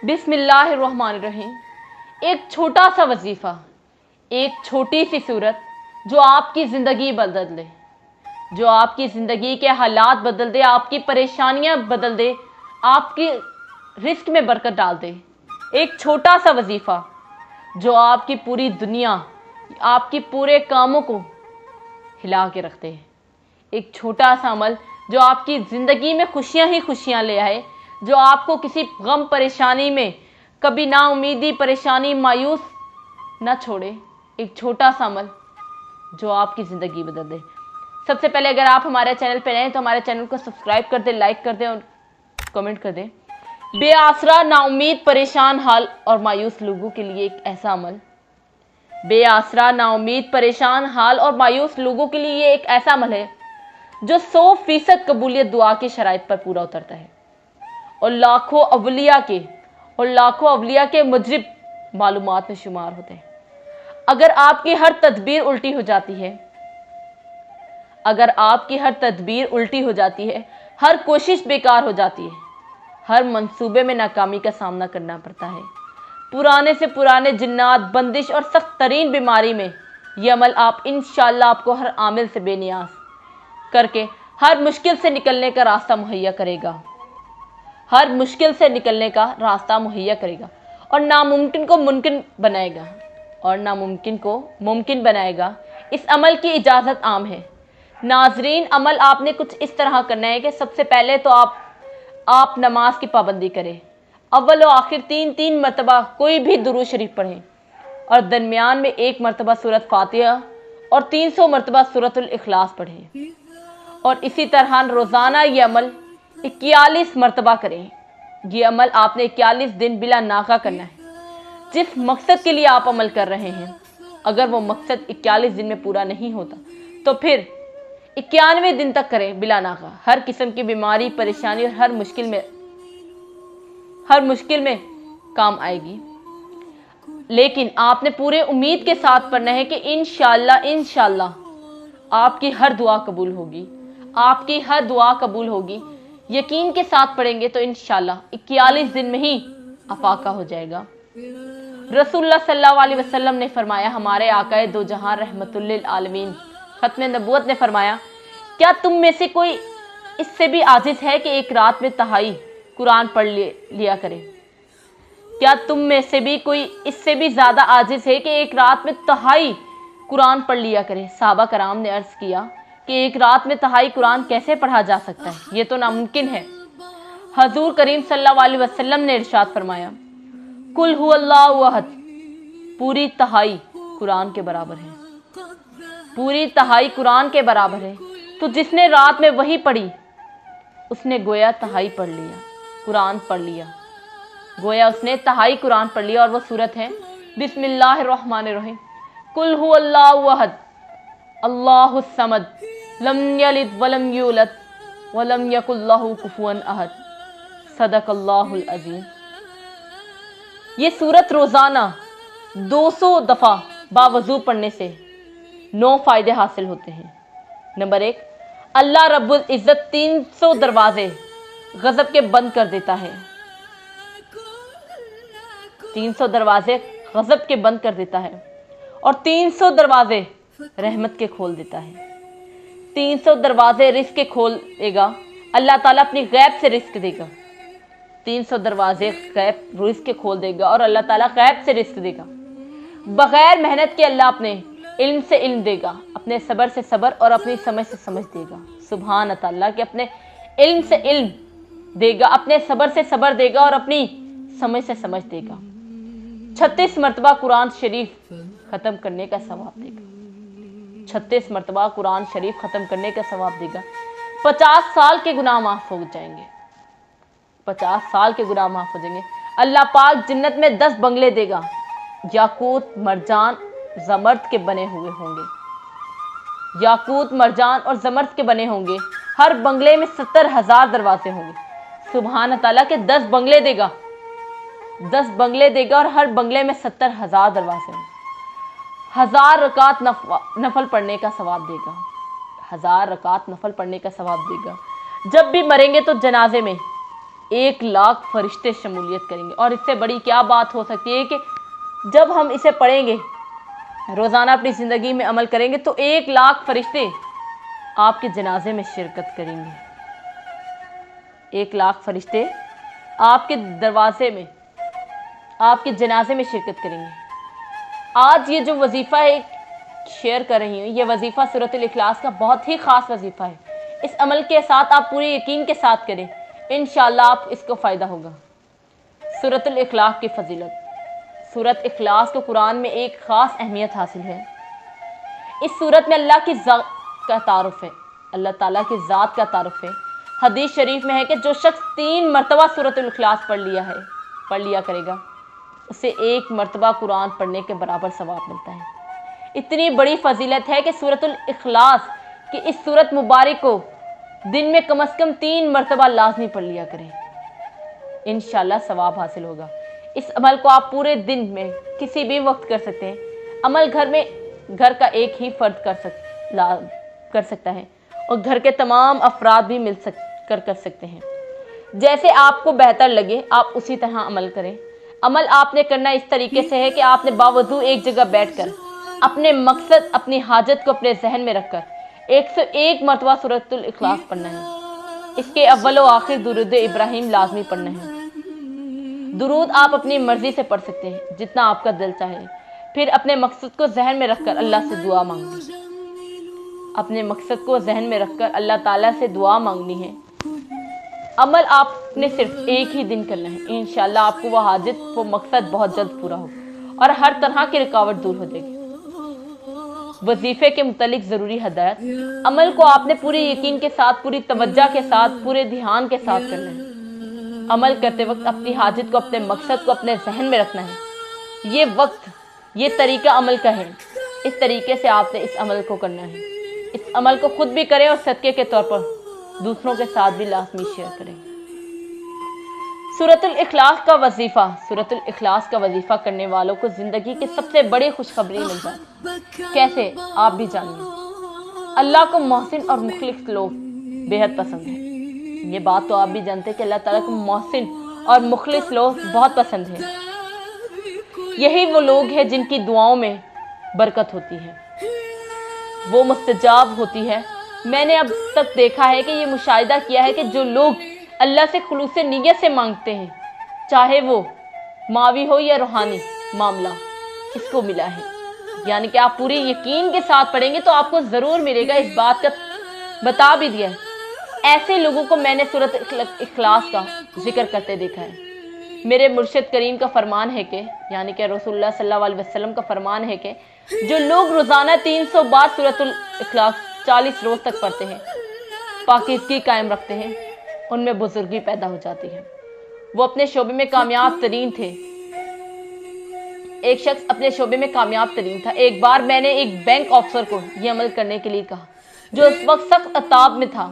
बिस्मिल्लाहिर्रहमानिर्रहीम। एक छोटा सा वजीफ़ा, एक छोटी सी सूरत जो आपकी ज़िंदगी बदल दे, जो आपकी ज़िंदगी के हालात बदल दे, आपकी परेशानियां बदल दे, आपकी रिस्क में बरकत डाल दे। एक छोटा सा वजीफ़ा जो आपकी पूरी दुनिया, आपकी पूरे कामों को हिला के रख दे। एक छोटा सा अमल जो आपकी ज़िंदगी में खुशियां ही खुशियां ले आए, जो आपको किसी गम परेशानी में कभी ना उम्मीदी, परेशानी, मायूस ना छोड़े। एक छोटा सा अमल जो आपकी ज़िंदगी बदल दे। सबसे पहले अगर आप हमारे चैनल पर रहें तो हमारे चैनल को सब्सक्राइब कर दें, लाइक कर दें और कमेंट कर दें। बेआसरा, नाउम्मीद, परेशान हाल और मायूस लोगों के लिए एक ऐसा अमल, बेआसरा, नाउम्मीद, परेशान हाल और मायूस लोगों के लिए एक ऐसा अमल है जो 100% कबूलियत दुआ की शराइत पर पूरा उतरता है और लाखों अवलिया के मुजरिब मालूमात में शुमार होते हैं। अगर आपकी हर तदबीर उल्टी हो जाती है, अगर आपकी हर तदबीर उल्टी हो जाती है, हर कोशिश बेकार हो जाती है, हर मंसूबे में नाकामी का सामना करना पड़ता है, पुराने से पुराने जिन्नात, बंदिश और सख्त तरीन बीमारी में यह अमल आप इंशाअल्लाह आपको हर आमिल से बेनियाज करके हर मुश्किल से निकलने का रास्ता मुहैया करेगा, हर मुश्किल से निकलने का रास्ता मुहैया करेगा और नामुमकिन को मुमकिन बनाएगा, और नामुमकिन को मुमकिन बनाएगा। इस अमल की इजाज़त आम है। नाजरीन, अमल आपने कुछ इस तरह करना है कि सबसे पहले तो आप नमाज की पाबंदी करें। अव्वल व आखिर 3-3 मरतबा कोई भी दुरूद शरीफ पढ़ें और दरमियान में 1 मरतबा सूरत फातिहा और 300 मरतबा सूरतुल इखलास पढ़ें। और इसी तरह रोज़ाना ये अमल 41 मरतबा करें। ये अमल आपने 41 दिन बिला नागा करना है। जिस मकसद के लिए आप अमल कर रहे हैं, अगर वो मकसद 41 दिन में पूरा नहीं होता तो फिर 91 दिन तक करें बिला नागा। हर किस्म की बीमारी, परेशानी और हर मुश्किल में काम आएगी। लेकिन आपने पूरे उम्मीद के साथ पढ़ना है कि इंशाअल्लाह आपकी हर दुआ कबूल होगी, आपकी हर दुआ कबूल होगी। यकीन के साथ पढ़ेंगे तो इंशाअल्लाह 41 दिन में ही अफाका हो जाएगा। रसूलुल्लाह सल्लल्लाहु अलैहि वसल्लम ने फरमाया, हमारे आकाए दो जहां रहमतुल लिल आलमीन खत्म नबूवत ने फरमाया, क्या तुम में से कोई इससे भी आजिज है कि एक रात में तहाई कुरान पढ़ लिया करे? क्या तुम में से भी कोई इससे भी ज़्यादा आजिज है कि एक रात में तहाई कुरान पढ़ लिया करे? सहाबा कराम ने अर्ज़ किया कि एक रात में तहाई कुरान कैसे पढ़ा जा सकता है, ये तो नामुमकिन है। हजूर करीम सल्लल्लाहु अलैहि वसल्लम ने इरशाद फरमाया, कुल हुवल्लाहु अहद पूरी तहाई कुरान के बराबर है, पूरी तहाई कुरान के बराबर है। तो जिसने रात में वही पढ़ी उसने गोया तहाई पढ़ लिया, कुरान पढ़ लिया, गोया उसने तहाई कुरान पढ़ लिया। और वो सूरत है बिस्मिल्लाहिर्रहमानिर्रहीम, कुल हुवल्लाहु अहद अल्लाहुस समद लम यलिद वलम यूलद वलम यकुल लहू कुफुवन अहद, सदकल्लाहुल अज़ीम। ये सूरत रोज़ाना 200 दफ़ा बावजू पढ़ने से 9 फ़ायदे हासिल होते हैं। नंबर 1, अल्लाह रब्बुल इज़्ज़त 300 दरवाजे गज़ब के बंद कर देता है। 300 दरवाजे गज़ब के बंद कर देता है और 300 दरवाजे रहमत के खोल देता है। 300 दरवाजे रिस्क के खोल देगा, अल्लाह ताला अपनी गैब से रिस्क देगा। 300 दरवाजे गैब रिस्क के खोल देगा और अल्लाह ताला गैब से रिस्क देगा। बगैर मेहनत के अल्लाह अपने इल्म से इल्म देगा, अपने सब्र से सब्र और अपनी समझ से समझ देगा। सुभान अल्लाह के अपने इल्म से इल्म देगा, अपने सब्र से सब्र देगा और अपनी समझ से समझ देगा। 36 मरतबा कुरान शरीफ ख़त्म करने का सवाब देगा। 36 मरतबा कुरान शरीफ ख़त्म करने का सवाब देगा। 50 साल के गुनाह माफ़ हो जाएंगे, 50 साल के गुनाह माफ़ हो जाएंगे। अल्लाह पाक जन्नत में 10 बंगले देगा, याकूत, मरजान, ज़मर्द के बने हुए होंगे। याकूत, मरजान और ज़मर्द के बने होंगे। हर बंगले में 70,000 दरवाजे होंगे। सुभान ताला के 10 बंगले देगा, 10 बंगले देगा और हर बंगले में 70,000 दरवाजे होंगे। 1000 रकात नफल पढ़ने का सवाब देगा, 1000 रकात नफल पढ़ने का सवाब देगा। जब भी मरेंगे तो जनाजे में 1,00,000 फरिश्ते शमूलियत करेंगे। और इससे बड़ी क्या बात हो सकती है कि जब हम इसे पढ़ेंगे, रोज़ाना अपनी ज़िंदगी में अमल करेंगे, तो 1,00,000 फरिश्ते आपके जनाजे में शिरकत करेंगे। 1,00,000 फरिश्ते आपके दरवाजे में, आपके जनाजे में शिरकत करेंगे। आज ये जो वजीफ़ा है शेयर कर रही हूँ, ये वजीफ़ा सूरतुल इखलास का बहुत ही ख़ास वजीफ़ा है। इस अमल के साथ आप पूरे यकीन के साथ करें, इंशाअल्लाह आप इसको फ़ायदा होगा। सूरतुल इखलास की फजीलत। सूरत इखलास को कुरान में एक ख़ास अहमियत हासिल है। इस सूरत में अल्लाह की ज़ात का तारुफ़ है, अल्लाह ताला की ज़ात का तारुफ़ है। हदीस शरीफ में है कि जो शख्स 3 मरतबा सूरतुल इखलास पढ़ लिया करेगा, उसे 1 मरतबा कुरान पढ़ने के बराबर सवाब मिलता है। इतनी बड़ी फजीलत है कि सूरतुल इखलास की इस सूरत मुबारक को दिन में कम से कम 3 मरतबा लाजमी पढ़ लिया करें, इंशाअल्लाह सवाब हासिल होगा। इस अमल को आप पूरे दिन में किसी भी वक्त कर सकते हैं। अमल घर का एक ही फर्द कर सकता है और घर के तमाम अफराद भी कर सकते हैं। जैसे आपको बेहतर लगे आप उसी तरह अमल करें। अमल आपने करना इस तरीके से है कि आपने बावजू एक जगह बैठकर अपने मकसद, अपनी हाजत को अपने जहन में रखकर 101 मरतबा सूरतुल इखलास पढ़ना है। इसके अव्वल व आखिर दुरूद इब्राहिम लाजमी पढ़ना है। दुरूद आप अपनी मर्जी से पढ़ सकते हैं, जितना आपका दिल चाहे। फिर अपने मकसद को जहन में रखकर अल्लाह से दुआ मांगनी। अपने मकसद को जहन में रखकर अल्लाह ताला से दुआ मांगनी है। अमल आपने सिर्फ एक ही दिन करना है, इंशाअल्लाह आपको वह हाजत, वो मकसद बहुत जल्द पूरा हो और हर तरह की रुकावट दूर हो जाएगी। वजीफे के मुतालिक ज़रूरी हदायत। अमल को आपने पूरे यकीन के साथ, पूरी तवज्जो के साथ, पूरे ध्यान के साथ करना है। अमल करते वक्त अपनी हाजत को, अपने मकसद को अपने जहन में रखना है। ये वक्त, ये तरीका अमल का है। इस तरीके से आपने इस अमल को करना है। इस अमल को खुद भी करें और सदके के तौर पर दूसरों के साथ भी लाजमी शेयर करें। सूरतुल इखलास का वजीफ़ा। सूरतुल इखलास का वजीफ़ा करने वालों को ज़िंदगी की सबसे बड़ी खुशखबरी मिल जाती। कैसे, आप भी जानिए। अल्लाह को मोहसिन और मुखलिस लोग बेहद पसंद है। ये बात तो आप भी जानते हैं कि अल्लाह ताला को मोहसिन और मुखलिस लोग बहुत पसंद है। यही वो लोग हैं जिनकी दुआओं में बरकत होती है, वो मुस्तजाब होती है। मैंने अब तक देखा है कि ये मुशाहिदा किया है कि जो लोग अल्लाह से खुलूस नियत से मांगते हैं, चाहे वो मावी हो या रूहानी मामला, इसको मिला है। यानी कि आप पूरे यकीन के साथ पढ़ेंगे तो आपको ज़रूर मिलेगा। इस बात का बता भी दिया है। ऐसे लोगों को मैंने सूरत इखलास का जिक्र करते देखा है। मेरे मुर्शिद करीम का फरमान है कि, यानी कि रसूलुल्लाह सल्लल्लाहु अलैहि वसल्लम का फरमान है कि जो लोग रोज़ाना 300 बार सूरतुल इखलास 40 रोज़ तक पढ़ते हैं, पाकीज़गी कायम रखते हैं, उनमें बुजुर्गी पैदा हो जाती है। वो अपने शोबे में कामयाब तरीन थे। एक शख्स अपने शोबे में कामयाब तरीन था। एक बार मैंने एक बैंक ऑफिसर को यह अमल करने के लिए कहा, जो उस वक्त सख्त अताब में था,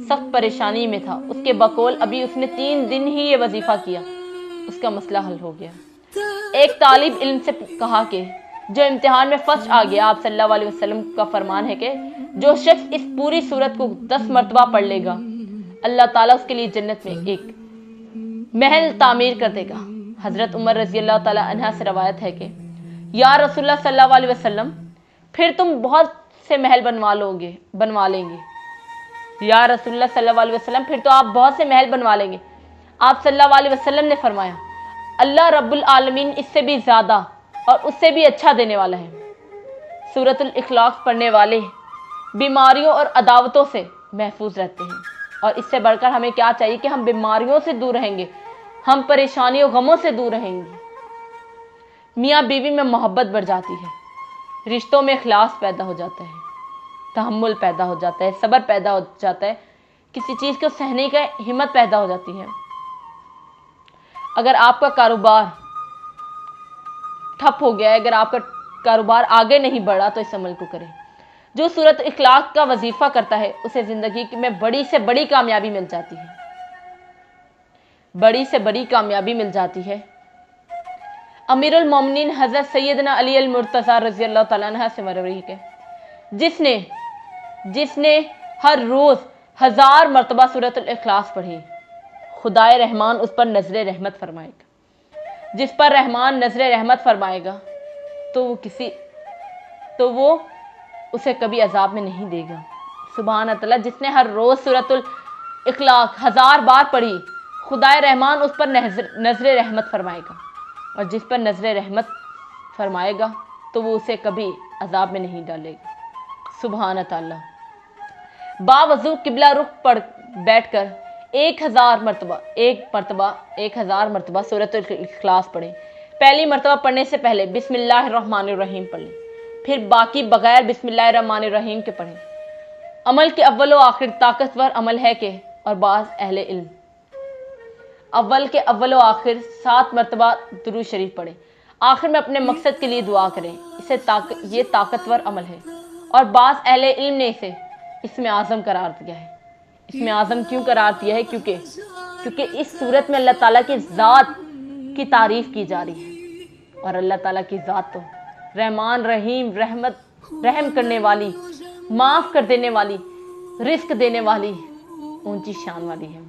सख्त परेशानी में था। उसके बकौल अभी उसने 3 दिन ही ये वजीफा किया, उसका मसला हल हो गया। एक तालिब इल्म से कहा कि जो इम्तिहान में फर्स्ट आ गया, आप सल्लल्लाहु अलैहि वसल्लम का फरमान है कि जो शख्स इस पूरी सूरत को 10 मरतबा पढ़ लेगा, अल्लाह ताला उसके लिए जन्नत में एक महल तामीर कर देगा। हज़रत उमर रज़ी अल्लाह ताला अन्हा से रवायत है कि या रसूलुल्लाह सल्लल्लाहु अलैहि वसल्लम, फिर तुम बहुत से महल बनवा लेंगे। या रसूलुल्लाह सल्लल्लाहु अलैहि वसल्लम, फिर तो आप बहुत से महल बनवा लेंगे। आप सल्लल्लाहु अलैहि वसल्लम ने फरमाया, अल्लाह रब्बुल आलमीन इससे भी ज़्यादा और उससे भी अच्छा देने वाला है। सूरतुल इखलास पढ़ने वाले बीमारियों और अदावतों से महफूज रहते हैं। और इससे बढ़कर हमें क्या चाहिए कि हम बीमारियों से दूर रहेंगे, हम परेशानियों गमों से दूर रहेंगे। मियाँ बीवी में मोहब्बत बढ़ जाती है, रिश्तों में इखलास पैदा हो जाता है, तहम्मुल पैदा हो जाता है, सब्र पैदा हो जाता है, किसी चीज़ को सहने की हिम्मत पैदा हो जाती है। अगर आपका कारोबार ठप हो गया है, अगर आपका कारोबार आगे नहीं बढ़ा, तो इस अमल को करें। जो सूरत इखलास का वजीफा करता है उसे ज़िंदगी में बड़ी से बड़ी कामयाबी मिल जाती है, बड़ी से बड़ी कामयाबी मिल जाती है। अमीरुल मोमिनीन हज़रत सैयदना अली अल मुर्तज़ा रज़ी अल्लाह तआला अन्हु से मरवी है, जिसने हर रोज़ 1000 मरतबा सूरतुल इखलास पढ़ी, خدائے رحمان اس پر نظر رحمت فرمائے گا۔ جس پر رحمان نظر رحمت فرمائے گا تو وہ اسے کبھی عذاب میں نہیں دے گا۔ سبحان اللہ، جس نے ہر روز سورۃ الاخلاق 1000 بار پڑھی، خدائے رحمان اس پر نظر رحمت فرمائے گا، اور جس پر نظر رحمت فرمائے گا تو وہ اسے کبھی عذاب میں نہیں ڈالے گا۔ سبحان اللہ۔ باوضو قبلہ رخ پڑھ بیٹھ کر 1000 مرتبہ سورۃ الاخلاص پڑھیں۔ پہلی مرتبہ پڑھنے سے پہلے بسم اللہ الرحمن الرحیم پڑھ لیں، پھر باقی بغیر بسم اللہ الرحمن الرحیم کے پڑھیں۔ عمل کے اول و آخر طاقتور عمل ہے کہ اور بعض اہل علم اول کے اول و آخر 7 مرتبہ درود شریف پڑھیں، آخر میں اپنے مقصد کے لیے دعا کریں، یہ طاقتور عمل ہے، اور بعض اہل علم نے اسے اسم اعظم قرار دیا ہے۔ اسم اعظم کیوں قرار دیا ہے؟ کیونکہ اس صورت میں اللہ تعالیٰ کی ذات کی تعریف کی جا رہی ہے، اور اللہ تعالیٰ کی ذات تو رحمان رحیم، رحم کرنے والی، معاف کر دینے والی، رزق دینے والی، اونچی شان والی ہے۔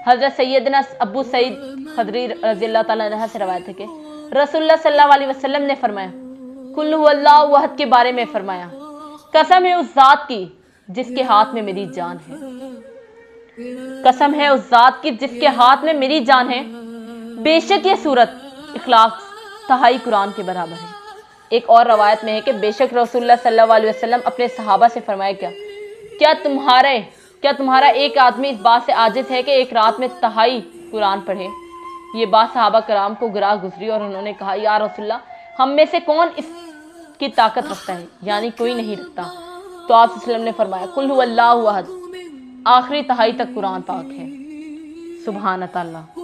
حضرت سیدنا ابو سعید خدری رضی اللہ تعالیٰ عنہ سے روایت ہے کہ رسول اللہ صلی اللہ علیہ وسلم نے فرمایا، قل هو اللہ احد کے بارے میں فرمایا، قسم ہے اس ذات کی جس کے ہاتھ میں میری جان ہے، قسم ہے اس ذات کی جس کے ہاتھ میں میری جان ہے، بے شک یہ سورت اخلاق 3 قرآن کے برابر ہے۔ ایک اور روایت میں ہے کہ بے شک رسول اللہ صلی اللہ علیہ وسلم اپنے صحابہ سے فرمایا، کیا تمہارا ایک آدمی اس بات سے عاجز ہے کہ ایک رات میں 3 قرآن پڑھے؟ یہ بات صحابہ کرام کو گراں گزری، اور انہوں نے کہا، یا رسول اللہ، ہم میں سے کون اس کی طاقت رکھتا ہے؟ یعنی کوئی نہیں رکھتا۔ تو آپ صلی اللہ علیہ وسلم نے فرمایا، قل هو اللہ احد، آخری 3 تک قرآن پاک ہے۔ سبحان اللہ۔